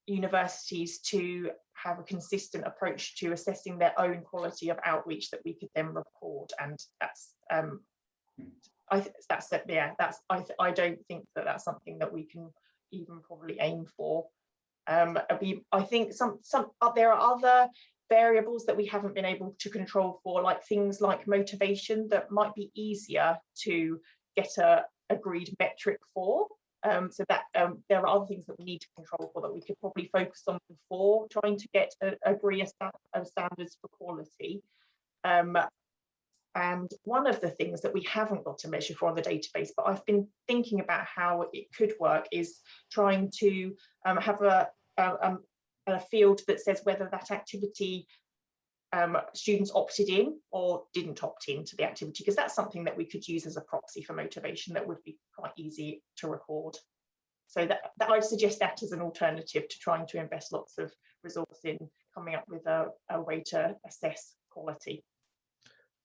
universities to have a consistent approach to assessing their own quality of outreach that we could then record, and that's I don't think that that's something that we can even probably aim for. I think there are other variables that we haven't been able to control for, like things like motivation, that might be easier to get a agreed metric for. So that there are other things that we need to control for that we could probably focus on before trying to get agree a standards for quality. And one of the things that we haven't got to measure for on the database, but I've been thinking about how it could work, is trying to have a field that says whether that activity students opted in or didn't opt in to the activity, because that's something that we could use as a proxy for motivation that would be quite easy to record. So that I'd suggest that as an alternative to trying to invest lots of resource in coming up with a way to assess quality.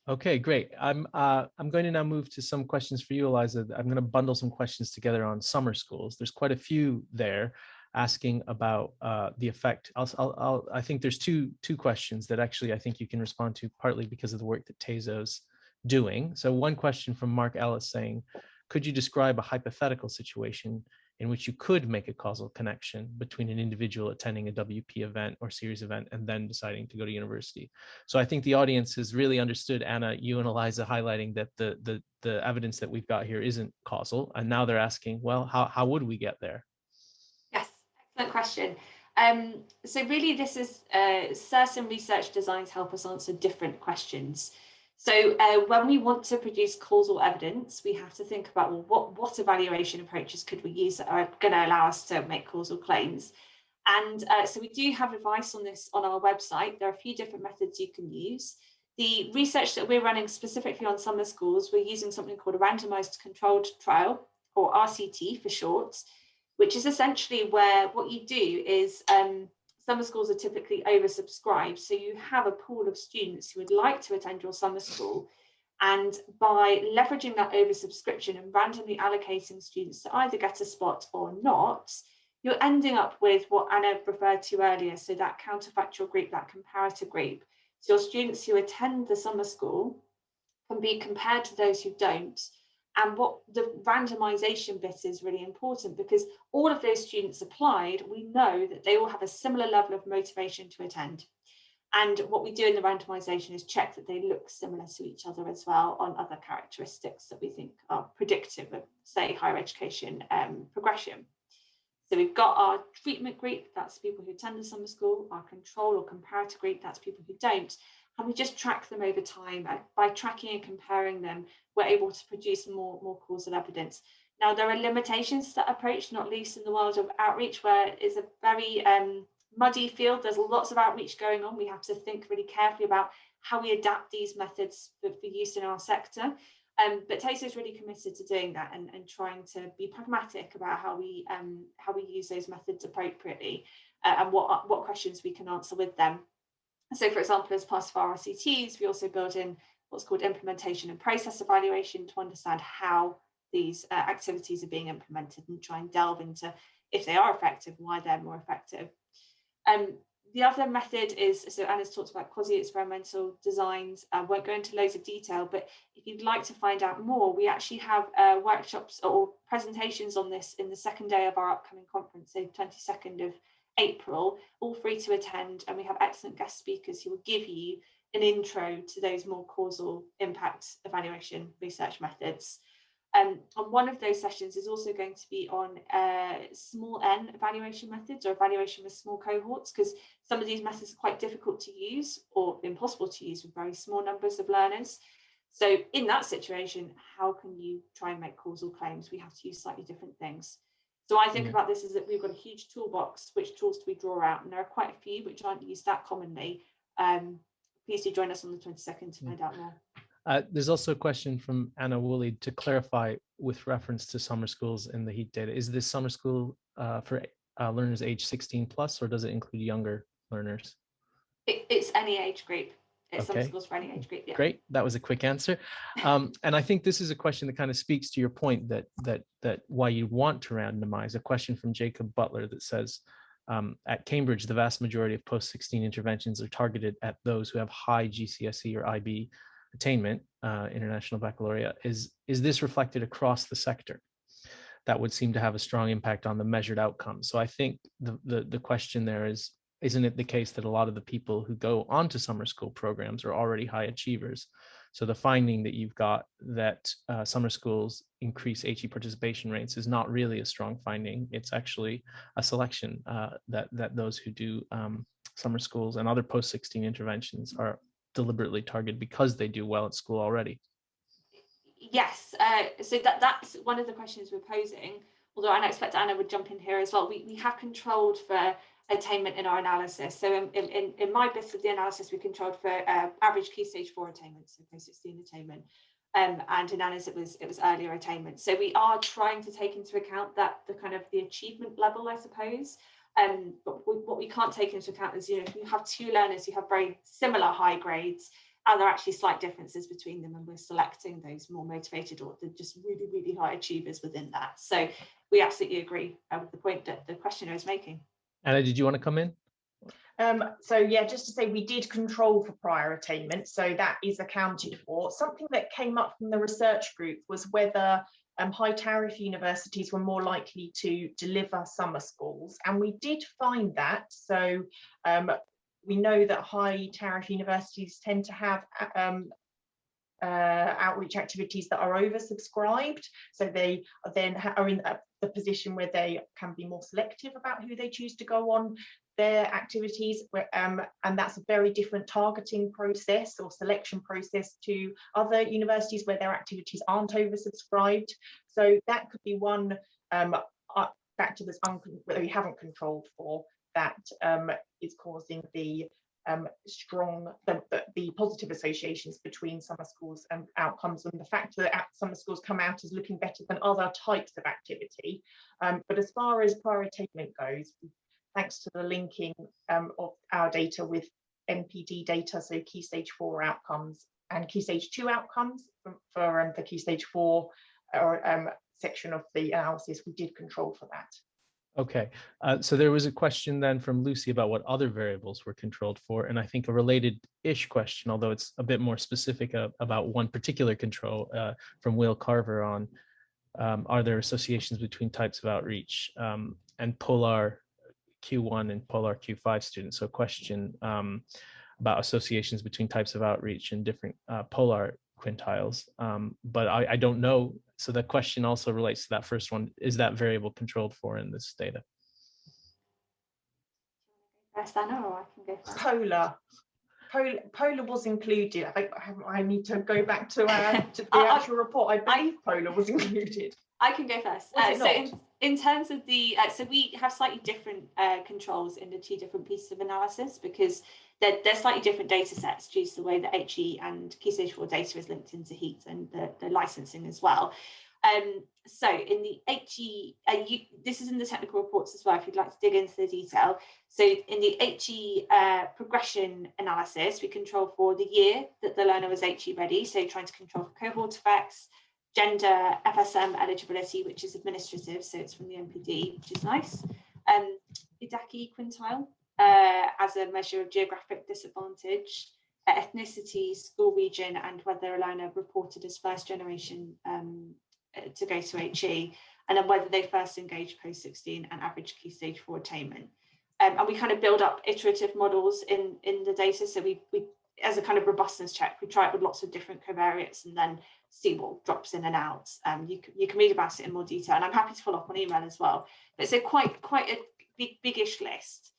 Okay, great. I'm going to now move to some questions for you, Eliza. I'm going to bundle some questions together on summer schools. There's quite a few there asking about the effect. I think there's two questions that actually I think you can respond to, partly because of the work that Tezo's doing. So one question from Mark Ellis saying, could you describe a hypothetical situation in which you could make a causal connection between an individual attending a WP event or series event and then deciding to go to university? So I think the audience has really understood, Anna, you and Eliza highlighting that the evidence that we've got here isn't causal. And now they're asking, well, how would we get there? Yes, excellent question. So really this is certain research designs help us answer different questions. So when we want to produce causal evidence, we have to think about, well, what evaluation approaches could we use that are going to allow us to make causal claims? And so we do have advice on this on our website. There are a few different methods you can use. The research that we're running specifically on summer schools, we're using something called a randomized controlled trial, or RCT for short, which is essentially where what you do is summer schools are typically oversubscribed. So you have a pool of students who would like to attend your summer school. And by leveraging that oversubscription and randomly allocating students to either get a spot or not, you're ending up with what Anna referred to earlier. So that counterfactual group, that comparator group. So your students who attend the summer school can be compared to those who don't. And what the randomization bit is really important, because all of those students applied, we know that they all have a similar level of motivation to attend. And what we do in the randomization is check that they look similar to each other as well on other characteristics that we think are predictive of, say, higher education progression. So we've got our treatment group, that's people who attend the summer school, our control or comparator group, that's people who don't. And we just track them over time. By tracking and comparing them, we're able to produce more causal evidence. Now, there are limitations to that approach, not least in the world of outreach, where it's a very muddy field. There's lots of outreach going on. We have to think really carefully about how we adapt these methods for use in our sector. But Tezo is really committed to doing that and trying to be pragmatic about how we use those methods appropriately and what questions we can answer with them. So, for example, as part of our RCTs, we also build in what's called implementation and process evaluation to understand how these activities are being implemented and try and delve into, if they are effective, why they're more effective. The other method is, so Anna's talked about quasi-experimental designs. I won't go into loads of detail, but if you'd like to find out more, we actually have workshops or presentations on this in the second day of our upcoming conference, so 22nd of April, all free to attend, and we have excellent guest speakers who will give you an intro to those more causal impact evaluation research methods. And one of those sessions is also going to be on small n evaluation methods, or evaluation with small cohorts, because some of these methods are quite difficult to use or impossible to use with very small numbers of learners. So in that situation, how can you try and make causal claims? We have to use slightly different things. So I think about this as that we've got a huge toolbox, which tools do we draw out? And there are quite a few which aren't used that commonly. Please do join us on the 22nd to find out more. There's also a question from Anna Woolley to clarify with reference to summer schools in the HEAT data. Is this summer school for learners age 16 plus, or does it include younger learners? It's any age group. It's summer Okay. schools for any age group. Yeah. Great, that was a quick answer. And I think this is a question that kind of speaks to your point that why you want to randomize. A question from Jacob Butler that says, at Cambridge, the vast majority of post-16 interventions are targeted at those who have high GCSE or IB attainment, International Baccalaureate. Is this reflected across the sector? That would seem to have a strong impact on the measured outcomes. So I think the question there is, isn't it the case that a lot of the people who go onto summer school programs are already high achievers? So the finding that you've got that summer schools increase HE participation rates is not really a strong finding. It's actually a selection that those who do summer schools and other post-16 interventions are deliberately targeted because they do well at school already. Yes, so that's one of the questions we're posing, although I expect Anna would jump in here as well. We have controlled for attainment in our analysis. So in my bit of the analysis, we controlled for average Key Stage 4 attainment, so post-16 attainment, and in Anna's it was earlier attainment. So we are trying to take into account that the kind of the achievement level, I suppose. But what we can't take into account is, if you have two learners who have very similar high grades, and there are actually slight differences between them, and we're selecting those more motivated or the just really, really high achievers within that. So we absolutely agree with the point that the questioner is making. Anna, did you want to come in? So yeah, just to say, we did control for prior attainment, so that is accounted for. Something that came up from the research group was whether high tariff universities were more likely to deliver summer schools, and we did find that. So we know that high tariff universities tend to have outreach activities that are oversubscribed, so they then are in the position where they can be more selective about who they choose to go on their activities, and that's a very different targeting process or selection process to other universities where their activities aren't oversubscribed. So that could be one factor that we haven't controlled for, that is causing the the positive associations between summer schools and outcomes, and the fact that summer schools come out as looking better than other types of activity. But as far as prior attainment goes, thanks to the linking of our data with NPD data, so Key Stage 4 outcomes and Key Stage 2 outcomes for the Key Stage 4 section of the analysis, we did control for that. Okay, so there was a question then from Lucy about what other variables were controlled for, and I think a related-ish question, although it's a bit more specific about one particular control from Will Carver on, are there associations between types of outreach and Polar Q1 and Polar Q5 students? So a question about associations between types of outreach and different Polar quintiles, but I don't know. So the question also relates to that first one. Is that variable controlled for in this data? First, Anna, or I can go first. Polar was included. I need to go back to the actual report. I believe Polar was included. I can go first. So in terms of the, so we have slightly different controls in the two different pieces of analysis, because they're slightly different data sets due to the way that HE and Key Stage 4 data is linked into HEAT and the licensing as well. So in the HE, this is in the technical reports as well, if you'd like to dig into the detail. So in the HE progression analysis, we control for the year that the learner was HE ready, so trying to control for cohort effects, gender, FSM eligibility, which is administrative, so it's from the NPD, which is nice. Idaki quintile as a measure of geographic disadvantage, ethnicity, school region, and whether a learner reported as first generation to go to HE, and then whether they first engaged post-16 and average Key Stage 4 attainment. And we kind of build up iterative models in the data. So we as a kind of robustness check, we try it with lots of different covariates and then see what drops in and out. You can read about it in more detail, and I'm happy to follow up on email as well. But it's a quite a biggish list.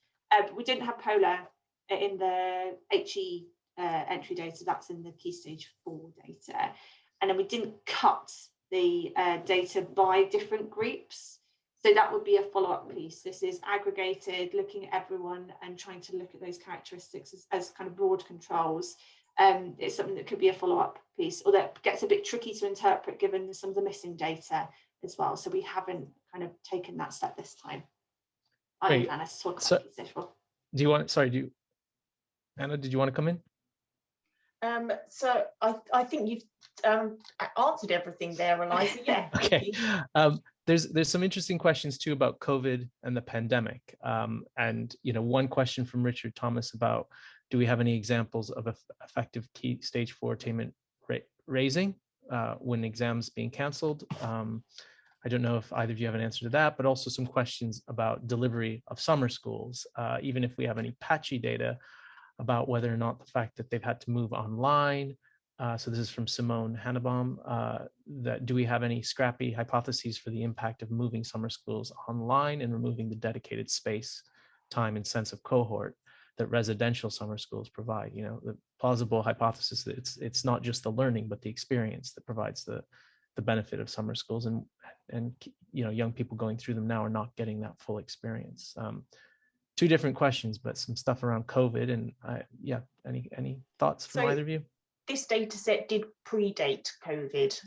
We didn't have Polar in the HE entry data, that's in the Key Stage 4 data. And then we didn't cut the data by different groups. So that would be a follow-up piece. This is aggregated, looking at everyone and trying to look at those characteristics as kind of broad controls. It's something that could be a follow-up piece, or that gets a bit tricky to interpret given some of the missing data as well. So we haven't kind of taken that step this time. I'm Anna to talk about Key Stage 4. Do you want, sorry, do you, Anna, did you want to come in? So I think you've answered everything there, Eliza. Yeah. Okay. There's some interesting questions too about COVID and the pandemic. And one question from Richard Thomas about, do we have any examples of effective key stage 4 attainment raising when exams being canceled? I don't know if either of you have an answer to that, but also some questions about delivery of summer schools, even if we have any patchy data about whether or not the fact that they've had to move online. So this is from Simone Hannebaum, that do we have any scrappy hypotheses for the impact of moving summer schools online and removing the dedicated space, time, and sense of cohort that residential summer schools provide? The plausible hypothesis that it's not just the learning, but the experience that provides the benefit of summer schools, and young people going through them now are not getting that full experience. Two different questions, but some stuff around COVID, and yeah, any thoughts from either of you? This data set did predate COVID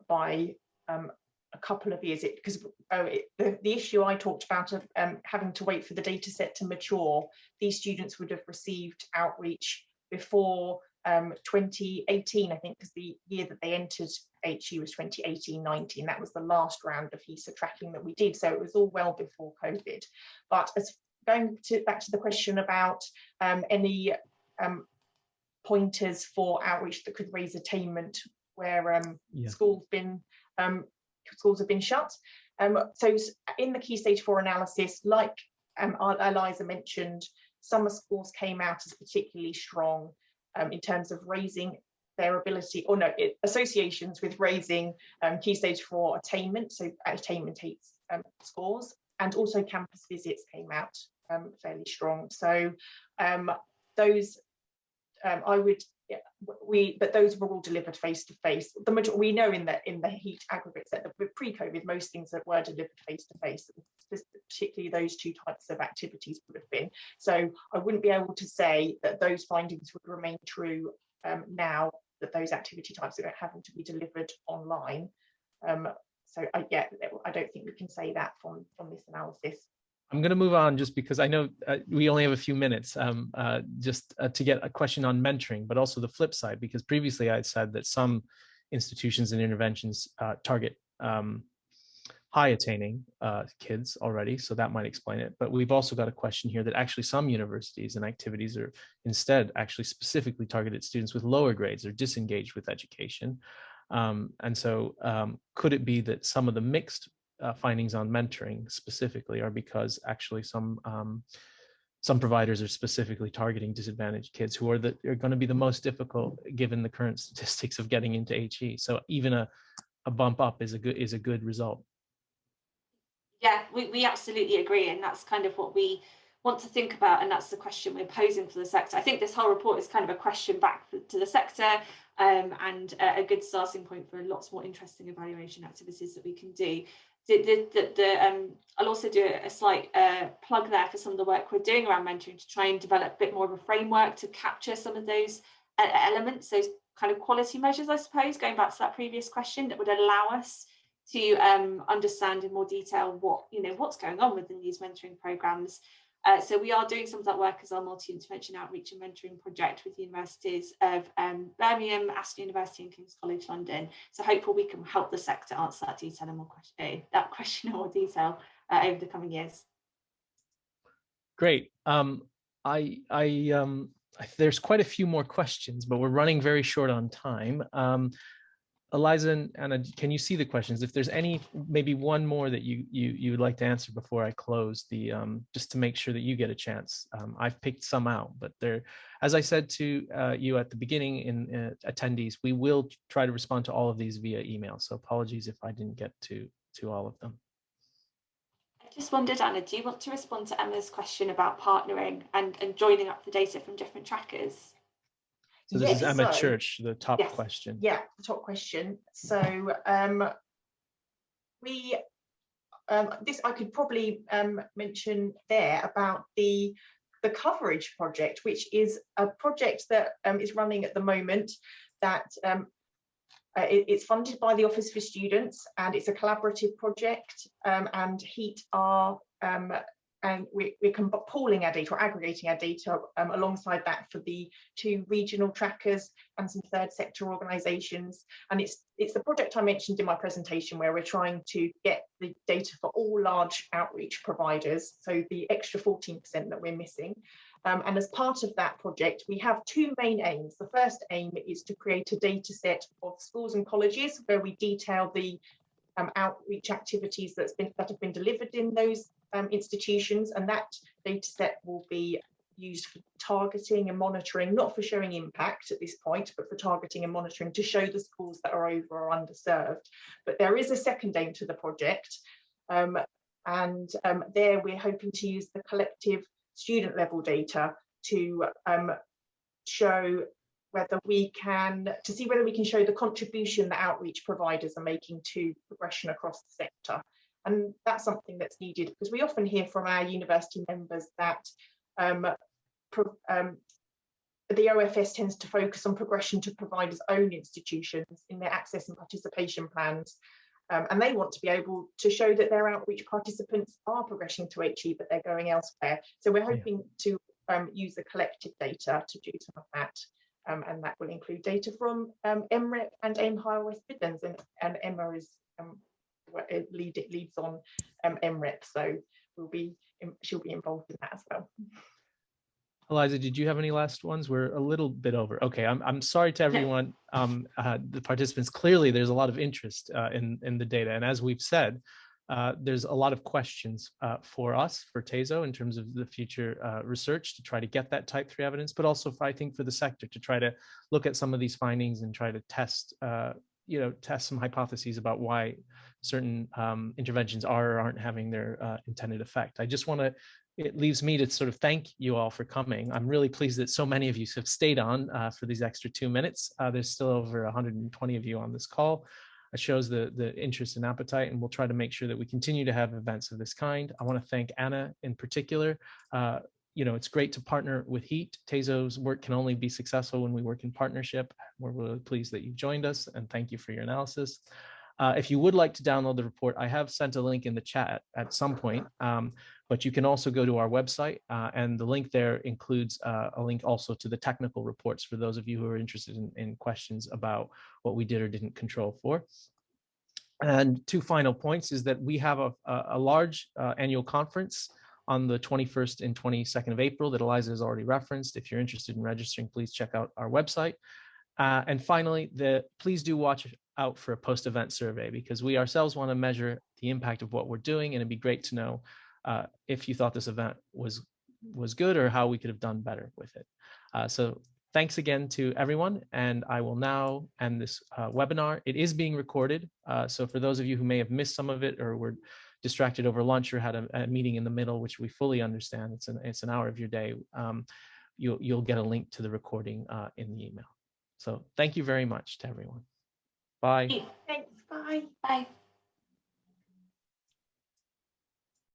by a couple of years, because the issue I talked about of having to wait for the data set to mature, these students would have received outreach before 2018, I think, because the year that they entered HE was 2018-19. That was the last round of HESA tracking that we did, so it was all well before COVID. But as going back to the question about any pointers for outreach that could raise attainment where schools have been shut. So in the Key Stage 4 analysis, like Eliza mentioned, summer schools came out as particularly strong in terms of raising their ability, or no, associations with raising Key Stage 4 attainment, so attainment scores, and also campus visits came out fairly strong. So those but those were all delivered face to face. We know in the HEAT aggregate set that pre-COVID, most things that were delivered face to face, particularly those two types of activities would have been. So I wouldn't be able to say that those findings would remain true now that those activity types are having to be delivered online. So I don't think we can say that from this analysis. I'm going to move on just because I know we only have a few minutes just to get a question on mentoring, but also the flip side, because previously I said that some institutions and interventions target high attaining kids already, so that might explain it. But we've also got a question here that actually some universities and activities are instead actually specifically targeted students with lower grades or disengaged with education. And so could it be that some of the mixed findings on mentoring specifically are because actually some providers are specifically targeting disadvantaged kids who are going to be the most difficult given the current statistics of getting into HE? So even a bump up is a good result. Yeah, we absolutely agree, and that's kind of what we want to think about, and that's the question we're posing for the sector. I think this whole report is kind of a question back to the sector, and a good starting point for lots more interesting evaluation activities that we can do. I'll also do a slight plug there for some of the work we're doing around mentoring to try and develop a bit more of a framework to capture some of those elements, those kind of quality measures, I suppose, going back to that previous question, that would allow us to understand in more detail what's going on within these mentoring programs. So we are doing some of that work as our multi-intervention outreach and mentoring project with the universities of Birmingham, Aston University and King's College London. So hopefully we can help the sector answer that question in more detail over the coming years. Great. There's quite a few more questions, but we're running very short on time. Eliza and Anna, can you see the questions? If there's any, maybe one more that you would like to answer before I close the, just to make sure that you get a chance. I've picked some out, but as I said to you at the beginning in attendees, we will try to respond to all of these via email. So apologies if I didn't get to all of them. I just wondered, Anna, do you want to respond to Emma's question about partnering and joining up the data from different trackers? So this is Emma Church, the top question. Yeah, the top question. So this I could probably mention there about the coverage project, which is a project that is running at the moment, that it's funded by the Office for Students, and it's a collaborative project, and HEAT are and we're pooling our data or aggregating our data alongside that for the 2 regional trackers and some third sector organisations. And it's the project I mentioned in my presentation where we're trying to get the data for all large outreach providers, so the extra 14% that we're missing. And as part of that project, we have 2 main aims. The first aim is to create a data set of schools and colleges where we detail the outreach activities that have been delivered in those institutions, and that data set will be used for targeting and monitoring, not for showing impact at this point, but for targeting and monitoring to show the schools that are over or underserved. But there is a second aim to the project, and there we're hoping to use the collective student level data to show whether we can, to see whether we can show the contribution that outreach providers are making to progression across the sector. And that's something that's needed because we often hear from our university members that the OFS tends to focus on progression to providers' own institutions in their access and participation plans. And they want to be able to show that their outreach participants are progressing to HE, but they're going elsewhere. So we're hoping to use the collective data to do some of that. And that will include data from MREP and AIM Higher West Midlands, and Emma is leads on MREP, so she'll be involved in that as well. Eliza, did you have any last ones? We're a little bit over. Okay, I'm sorry to everyone, the participants. Clearly, there's a lot of interest in the data, and as we've said, there's a lot of questions for us, for TASO, in terms of the future research to try to get that type 3 evidence, but also I think for the sector to try to look at some of these findings and try to test, test some hypotheses about why certain interventions are or aren't having their intended effect. I just want to, it leaves me to sort of thank you all for coming. I'm really pleased that so many of you have stayed on for these extra 2 minutes. There's still over 120 of you on this call. It shows the interest and appetite, and we'll try to make sure that we continue to have events of this kind. I want to thank Anna in particular. It's great to partner with HEAT. TASO's work can only be successful when we work in partnership. We're really pleased that you've joined us, and thank you for your analysis. If you would like to download the report, I have sent a link in the chat at some point, but you can also go to our website, and the link there includes a link also to the technical reports for those of you who are interested in questions about what we did or didn't control for. And 2 final points is that we have a large annual conference on the 21st and 22nd of April that Eliza has already referenced. If you're interested in registering, please check out our website. And finally, please do watch out for a post-event survey, because we ourselves want to measure the impact of what we're doing, and it'd be great to know if you thought this event was good or how we could have done better with it. So thanks again to everyone, and I will now end this webinar. It is being recorded, so for those of you who may have missed some of it or were distracted over lunch or had a meeting in the middle, which we fully understand, it's an hour of your day, you'll get a link to the recording in the email. So thank you very much to everyone. Bye. Thanks. Bye. Bye.